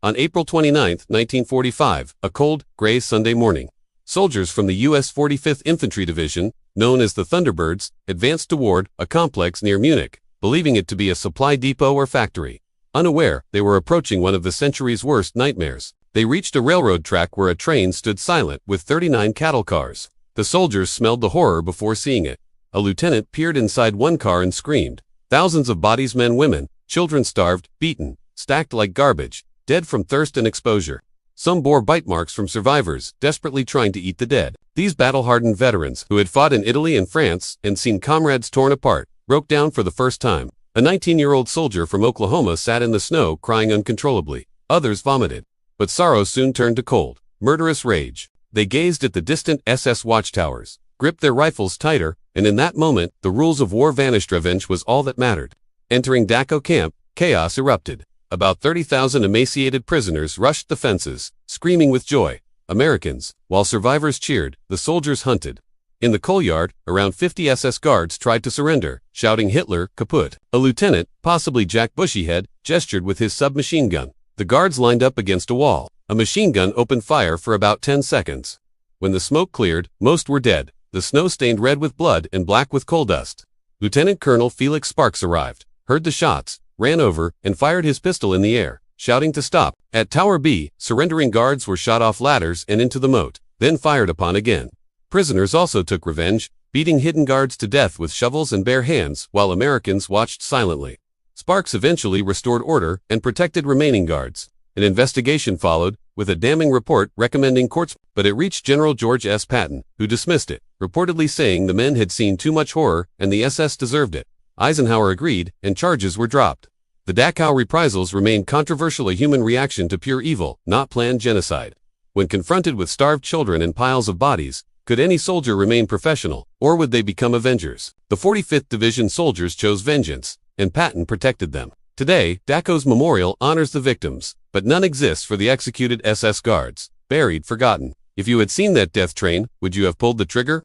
On April 29, 1945, a cold, gray Sunday morning, soldiers from the U.S. 45th Infantry Division, known as the Thunderbirds, advanced toward a complex near Munich, believing it to be a supply depot or factory. Unaware, they were approaching one of the century's worst nightmares. They reached a railroad track where a train stood silent with 39 cattle cars. The soldiers smelled the horror before seeing it. A lieutenant peered inside one car and screamed. Thousands of bodies, men, women, children starved, beaten, stacked like garbage, dead from thirst and exposure. Some bore bite marks from survivors, desperately trying to eat the dead. These battle-hardened veterans, who had fought in Italy and France and seen comrades torn apart, broke down for the first time. A 19-year-old soldier from Oklahoma sat in the snow crying uncontrollably. Others vomited. But sorrow soon turned to cold, murderous rage. They gazed at the distant SS watchtowers, gripped their rifles tighter, and in that moment, the rules of war vanished. Revenge was all that mattered. Entering Dachau camp, chaos erupted. About 30,000 emaciated prisoners rushed the fences, screaming with joy. Americans, while survivors cheered, the soldiers hunted. In the coal yard, around 50 SS guards tried to surrender, shouting Hitler, kaput. A lieutenant, possibly Jack Bushyhead, gestured with his submachine gun. The guards lined up against a wall. A machine gun opened fire for about 10 seconds. When the smoke cleared, most were dead, the snow stained red with blood and black with coal dust. Lieutenant Colonel Felix Sparks arrived, heard the shots, ran over, and fired his pistol in the air, shouting to stop. At Tower B, surrendering guards were shot off ladders and into the moat, then fired upon again. Prisoners also took revenge, beating hidden guards to death with shovels and bare hands, while Americans watched silently. Sparks eventually restored order and protected remaining guards. An investigation followed, with a damning report recommending courts, but it reached General George S. Patton, who dismissed it, reportedly saying the men had seen too much horror and the SS deserved it. Eisenhower agreed, and charges were dropped. The Dachau reprisals remained controversial, a human reaction to pure evil, not planned genocide. When confronted with starved children and piles of bodies, could any soldier remain professional, or would they become avengers? The 45th Division soldiers chose vengeance, and Patton protected them. Today, Dachau's memorial honors the victims, but none exists for the executed SS guards, buried, forgotten. If you had seen that death train, would you have pulled the trigger?